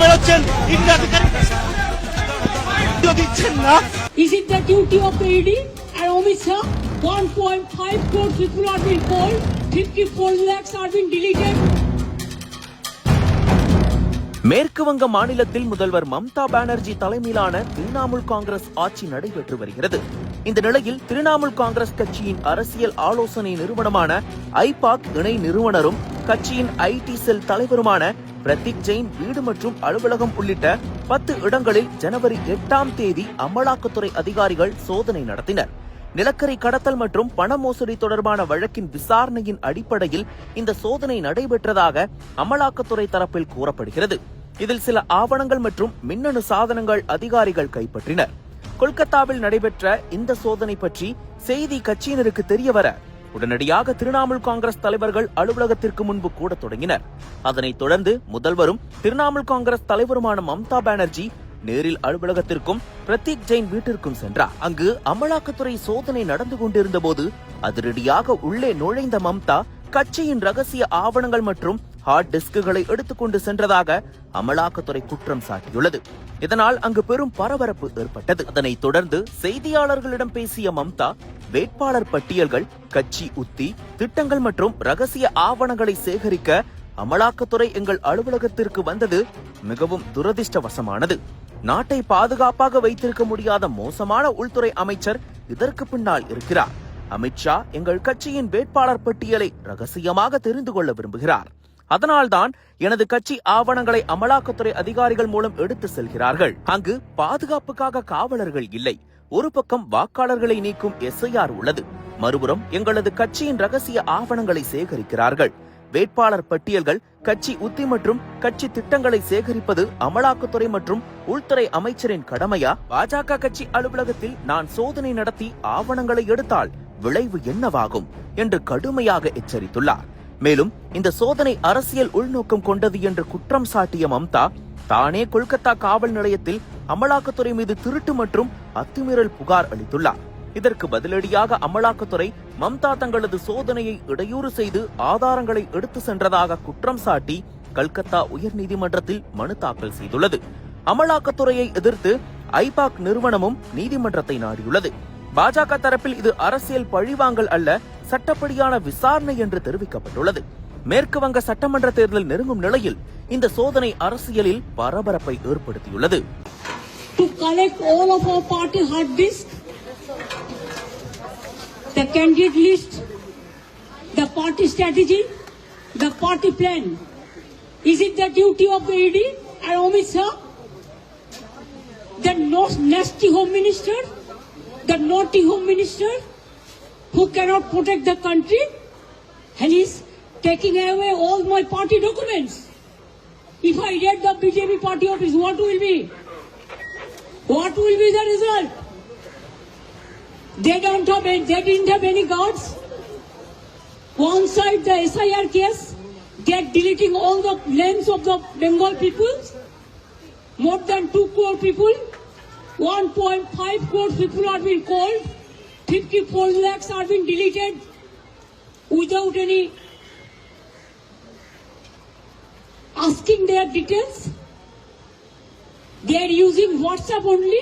বেরোচ্ছেন দিচ্ছেন না। Is it the duty of the ED and Amit Shah? 1.5 crore people are being called, 54 lakhs are being deleted. மேற்கு வங்க மாநிலத்தில் முதல்வர் மம்தா பானர்ஜி தலைமையிலான திரிணாமுல் காங்கிரஸ் ஆட்சி நடைபெற்று வருகிறது. இந்த நிலையில் திரிணாமுல் காங்கிரஸ் கட்சியின் அரசியல் ஆலோசனை நிறுவனமான ஐபாக் இணை நிறுவனரும் கட்சியின் ஐடி செல் தலைவருமான பிரதீக் ஜெயின் வீடு மற்றும் அலுவலகம் உள்ளிட்ட 10 இடங்களில் ஜனவரி 8ஆம் தேதி அமலாக்கத்துறை அதிகாரிகள் சோதனை நடத்தினர். நிலக்கரி கடத்தல் மற்றும் பண மோசடி தொடர்பான வழக்கின் விசாரணையின் அடிப்படையில் இந்த சோதனை நடைபெற்றதாக அமலாக்கத்துறை தரப்பில் கூறப்படுகிறது. இதில் சில ஆவணங்கள் மற்றும் மின்னணு சாதனங்கள் அதிகாரிகள் கைப்பற்றினர். கொல்கத்தாவில் நடைபெற்ற இந்த சோதனை பற்றி செய்தி கட்சியினருக்கு தெரியவர உடனடியாக திரிணாமுல் காங்கிரஸ் தலைவர்கள் அலுவலகத்திற்கு முன்பு கூட தொடங்கினர். அதனைத் தொடர்ந்து முதல்வரும் திரிணாமுல் காங்கிரஸ் தலைவருமான மம்தா பானர்ஜி நேரில் அலுவலகத்திற்கும் பிரதீக் ஜெயின் வீட்டிற்கும் சென்றார். அங்கு அமலாக்கத்துறை சோதனை நடந்து கொண்டிருந்த போது அதிரடியாக உள்ளே நுழைந்த மம்தா கட்சியின் ரகசிய ஆவணங்கள் மற்றும் ஹார்ட் டிஸ்குகளை எடுத்துக்கொண்டு சென்றதாக அமலாக்கத்துறை குற்றம் சாட்டியுள்ளது. இதனால் அங்கு பெரும் பரபரப்பு ஏற்பட்டது. அதனைத் தொடர்ந்து செய்தியாளர்களிடம் பேசிய மம்தா வேட்பாளர் பட்டியல்கள், கட்சி உத்தி, திட்டங்கள் மற்றும் ரகசிய ஆவணங்களை சேகரிக்க அமலாக்கத்துறை எங்கள் அலுவலகத்திற்கு வந்தது மிகவும் துரதிர்ஷ்டவசமானது. நாட்டை பாதுகாப்பாக வைத்திருக்க முடியாத மோசமான உள்துறை அமைச்சர் இதற்கு பின்னால் இருக்கிறார். அமித்ஷா எங்கள் கட்சியின் வேட்பாளர் பட்டியலை ரகசியமாக தெரிந்து கொள்ள விரும்புகிறார். அதனால்தான் எனது கட்சி ஆவணங்களை அமலாக்கத்துறை அதிகாரிகள் மூலம் எடுத்து செல்கிறார்கள். அங்கு பாதுகாப்புக்காக காவலர்கள் இல்லை. ஒரு பக்கம் வாக்காளர்களை நீக்கும் SIR உள்ளது, மறுபுறம் எங்களது கட்சியின் ரகசிய ஆவணங்களை சேகரிக்கிறார்கள். வேட்பாளர் பட்டியல்கள், கட்சி உத்தி மற்றும் கட்சி திட்டங்களை சேகரிப்பது அமலாக்கத்துறை மற்றும் உள்துறை அமைச்சரின் கடமையா? பாஜக கட்சி அலுவலகத்தில் நான் சோதனை நடத்தி ஆவணங்களை எடுத்தால் விளைவு என்னவாகும் என்று கடுமையாக எச்சரித்துள்ளார். மேலும் இந்த சோதனை அரசியல் உள்நோக்கம் கொண்டது என்று குற்றம் சாட்டிய மம்தா தானே கொல்கத்தா காவல் நிலையத்தில் அமலாக்கத்துறை மீது திருட்டு மற்றும் அத்துமீறல் புகார் அளித்துள்ளார். இதற்கு பதிலடியாக அமலாக்கத்துறை மம்தா தங்களது சோதனையை இடையூறு செய்து ஆதாரங்களை எடுத்து சென்றதாக குற்றம் சாட்டி கல்கத்தா உயர்நீதிமன்றத்தில் மனு தாக்கல் செய்துள்ளது. அமலாக்கத்துறையை எதிர்த்து ஐபாக் நிறுவனமும் நீதிமன்றத்தை நாடியுள்ளது. பாஜக தரப்பில் இது அரசியல் பழிவாங்கல் அல்ல, சட்டப்படியான விசாரணை என்று தெரிவிக்கப்பட்டுள்ளது. மேற்கு வங்க சட்டமன்ற தேர்தல் நெருங்கும் நிலையில் இந்த சோதனை அரசியலில் பரபரப்பை ஏற்படுத்தியுள்ளது. To collect all of our party hard disk, the candidate list, the party strategy, the party plan. Is it the duty of the ED and Amit Shah, the nasty home minister, the naughty home minister who cannot protect the country, and he's taking away all my party documents? If I get the BJP party office, what will be? What will be the result? They didn't have any guards. One side the SIR case, they are deleting all the names of the Bengal people. More than 2 crore people, 1.5 crore people are being called, 54 lakhs are being deleted without any asking their details. They are using WhatsApp only,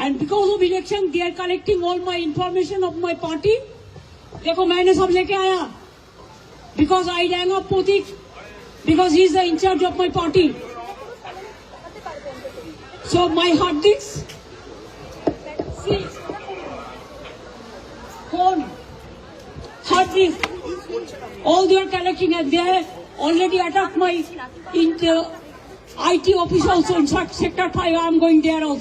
and because of election they are collecting all my information of my party. देखो मैंने सब लेके आया because I rang up Pratik because he is the in charge of my party. So my hard disk, see, phone, hard disk, all they are collecting, and they have already attacked my IT office also. In fact, Sector 5, I am going there also.